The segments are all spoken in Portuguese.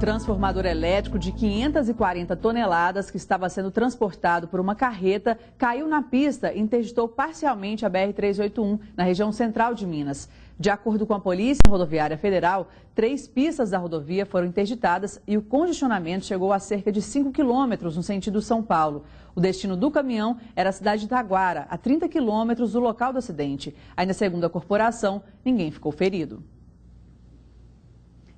transformador elétrico de 540 toneladas que estava sendo transportado por uma carreta caiu na pista e interditou parcialmente a BR-381 na região central de Minas. De acordo com a Polícia Rodoviária Federal, 3 pistas da rodovia foram interditadas e o congestionamento chegou a cerca de 5 quilômetros no sentido São Paulo. O destino do caminhão era a cidade de Itaguara, a 30 quilômetros do local do acidente. Ainda segundo a corporação, ninguém ficou ferido.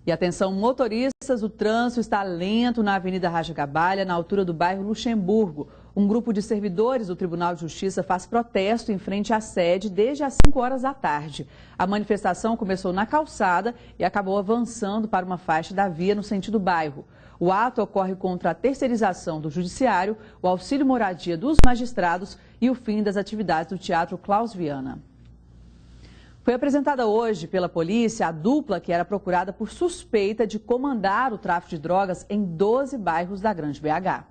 E atenção motoristas, o trânsito está lento na Avenida Rajacabalha, na altura do bairro Luxemburgo. Um grupo de servidores do Tribunal de Justiça faz protesto em frente à sede desde as 5 horas da tarde. A manifestação começou na calçada e acabou avançando para uma faixa da via no sentido bairro. O ato ocorre contra a terceirização do judiciário, o auxílio moradia dos magistrados e o fim das atividades do Teatro Klaus Viana. Foi apresentada hoje pela polícia a dupla que era procurada por suspeita de comandar o tráfico de drogas em 12 bairros da Grande BH.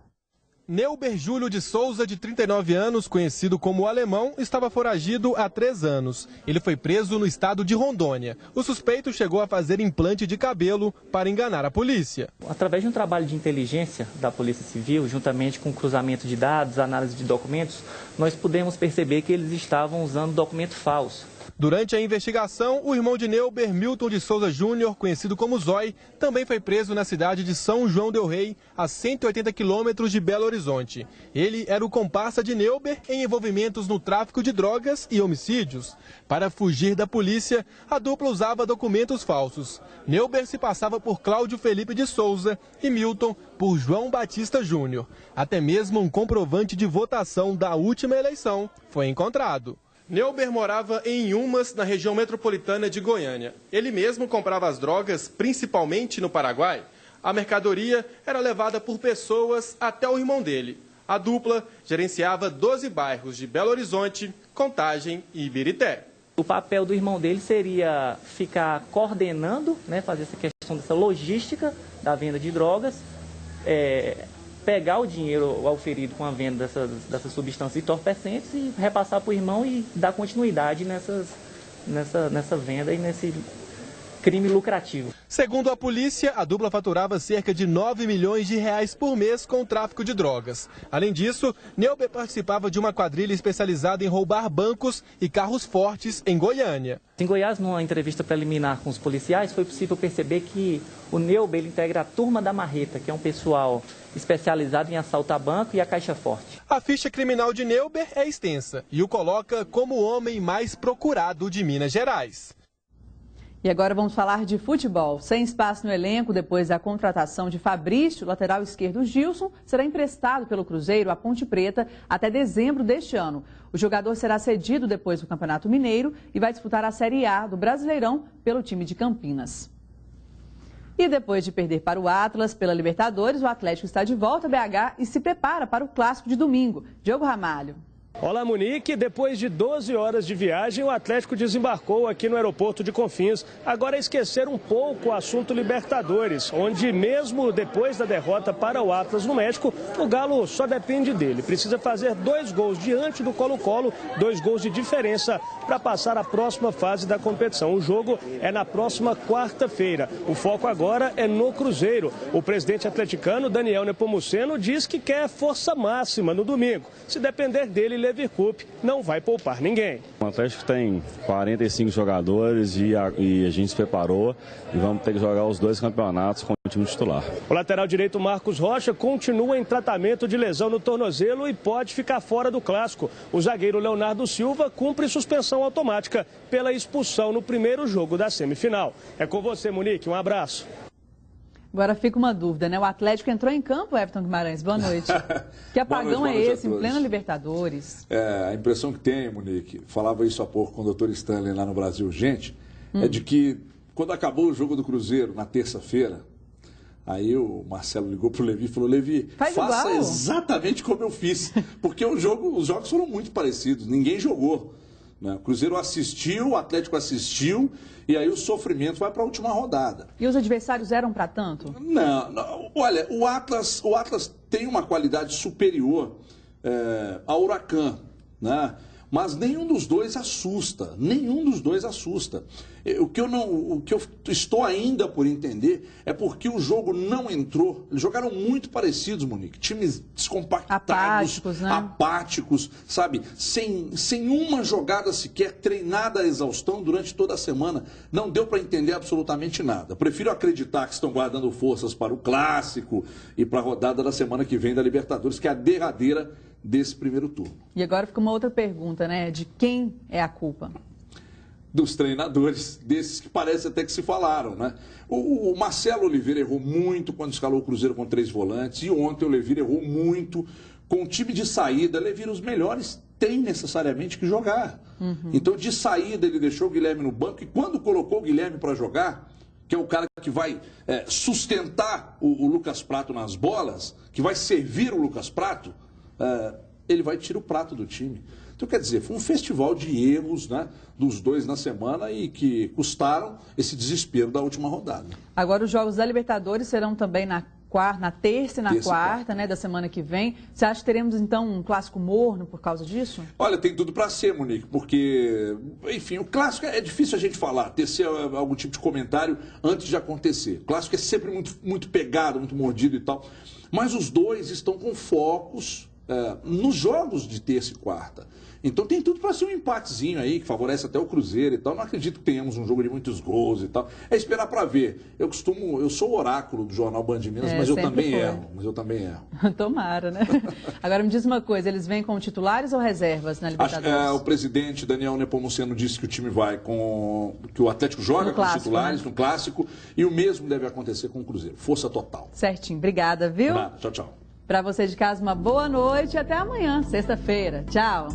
Neuber Júlio de Souza, de 39 anos, conhecido como Alemão, estava foragido há 3 anos. Ele foi preso no estado de Rondônia. O suspeito chegou a fazer implante de cabelo para enganar a polícia. Através de um trabalho de inteligência da Polícia Civil, juntamente com cruzamento de dados, análise de documentos, nós pudemos perceber que eles estavam usando documento falso. Durante a investigação, o irmão de Neuber, Milton de Souza Júnior, conhecido como Zói, também foi preso na cidade de São João del Rei, a 180 quilômetros de Belo Horizonte. Ele era o comparsa de Neuber em envolvimentos no tráfico de drogas e homicídios. Para fugir da polícia, a dupla usava documentos falsos. Neuber se passava por Cláudio Felipe de Souza e Milton por João Batista Júnior. Até mesmo um comprovante de votação da última eleição foi encontrado. Neuber morava em Inhumas, na região metropolitana de Goiânia. Ele mesmo comprava as drogas, principalmente no Paraguai. A mercadoria era levada por pessoas até o irmão dele. A dupla gerenciava 12 bairros de Belo Horizonte, Contagem e Ibirité. O papel do irmão dele seria ficar coordenando, fazer essa questão dessa logística da venda de drogas, pegar o dinheiro auferido com a venda dessas substâncias entorpecentes e repassar para o irmão e dar continuidade nessa venda e nesse crime lucrativo. Segundo a polícia, a dupla faturava cerca de 9 milhões de reais por mês com o tráfico de drogas. Além disso, Neuber participava de uma quadrilha especializada em roubar bancos e carros fortes em Goiânia. Em Goiás, numa entrevista preliminar com os policiais, foi possível perceber que o Neuber integra a Turma da Marreta, que é um pessoal especializado em assalto a banco e a Caixa Forte. A ficha criminal de Neuber é extensa e o coloca como o homem mais procurado de Minas Gerais. E agora vamos falar de futebol. Sem espaço no elenco, depois da contratação de Fabrício, lateral esquerdo Gilson será emprestado pelo Cruzeiro à Ponte Preta até dezembro deste ano. O jogador será cedido depois do Campeonato Mineiro e vai disputar a Série A do Brasileirão pelo time de Campinas. E depois de perder para o Atlas pela Libertadores, o Atlético está de volta a BH e se prepara para o clássico de domingo. Diogo Ramalho. Olá, Monique. Depois de 12 horas de viagem, o Atlético desembarcou aqui no aeroporto de Confins. Agora esquecer um pouco o assunto Libertadores, onde mesmo depois da derrota para o Atlas no México, o Galo só depende dele. Precisa fazer 2 gols diante do Colo-Colo, 2 gols de diferença para passar a próxima fase da competição. O jogo é na próxima quarta-feira. O foco agora é no Cruzeiro. O presidente atleticano, Daniel Nepomuceno, diz que quer força máxima no domingo. Se depender dele, Lever Cup não vai poupar ninguém. O Atlético tem 45 jogadores e a gente se preparou e vamos ter que jogar os 2 campeonatos com o time titular. O lateral direito Marcos Rocha continua em tratamento de lesão no tornozelo e pode ficar fora do clássico. O zagueiro Leonardo Silva cumpre suspensão automática pela expulsão no primeiro jogo da semifinal. É com você, Monique. Um abraço. Agora fica uma dúvida, né? O Atlético entrou em campo, Everton Guimarães. Boa noite. Que apagão é esse, em plena Libertadores? A impressão que tem, Monique, falava isso há pouco com o Dr. Stanley lá no Brasil Gente, é de que quando acabou o jogo do Cruzeiro, na terça-feira, aí o Marcelo ligou pro Levi e falou: Levi, faça igual. Exatamente como eu fiz, porque os jogos foram muito parecidos, ninguém jogou. O Cruzeiro assistiu, o Atlético assistiu, e aí o sofrimento vai para a última rodada. E os adversários eram para tanto? Não, olha, o Atlas tem uma qualidade superior ao Huracan, né? Mas nenhum dos dois assusta, nenhum dos dois assusta. O que eu estou ainda por entender é porque o jogo não entrou. Eles jogaram muito parecidos, Monique. Times descompactados, apáticos, sabe? Sem uma jogada sequer, treinada à exaustão durante toda a semana. Não deu para entender absolutamente nada. Prefiro acreditar que estão guardando forças para o Clássico e para a rodada da semana que vem da Libertadores, que é a derradeira desse primeiro turno. E agora fica uma outra pergunta, né? De quem é a culpa? Dos treinadores, desses que parece até que se falaram, né? O Marcelo Oliveira errou muito quando escalou o Cruzeiro com 3 volantes, e ontem o Levir errou muito com o time de saída. Levir, os melhores têm necessariamente que jogar. Então, de saída, ele deixou o Guilherme no banco, e quando colocou o Guilherme para jogar, que é o cara que vai sustentar o Lucas Prato nas bolas, que vai servir o Lucas Prato, ele vai tirar o prato do time. Então, quer dizer, foi um festival de erros, né, dos dois na semana e que custaram esse desespero da última rodada. Agora, os jogos da Libertadores serão também na terça e na quarta, né, da semana que vem. Você acha que teremos, então, um clássico morno por causa disso? Olha, tem tudo para ser, Monique, porque, enfim, o clássico é difícil a gente falar, tecer algum tipo de comentário antes de acontecer. O clássico é sempre muito pegado, muito mordido e tal. Mas os dois estão com focos nos jogos de terça e quarta. Então tem tudo para ser um empatezinho aí, que favorece até o Cruzeiro e tal. Não acredito que tenhamos um jogo de muitos gols e tal. É esperar para ver. Eu sou o oráculo do jornal Band Minas, mas eu também erro. Tomara, né? Agora me diz uma coisa, eles vêm com titulares ou reservas na Libertadores? O presidente Daniel Nepomuceno disse que o time vai que o Atlético joga com os titulares, né, no Clássico, e o mesmo deve acontecer com o Cruzeiro. Força total. Certinho. Obrigada, viu? Nada. Tchau, tchau. Para você de casa, uma boa noite e até amanhã, sexta-feira. Tchau.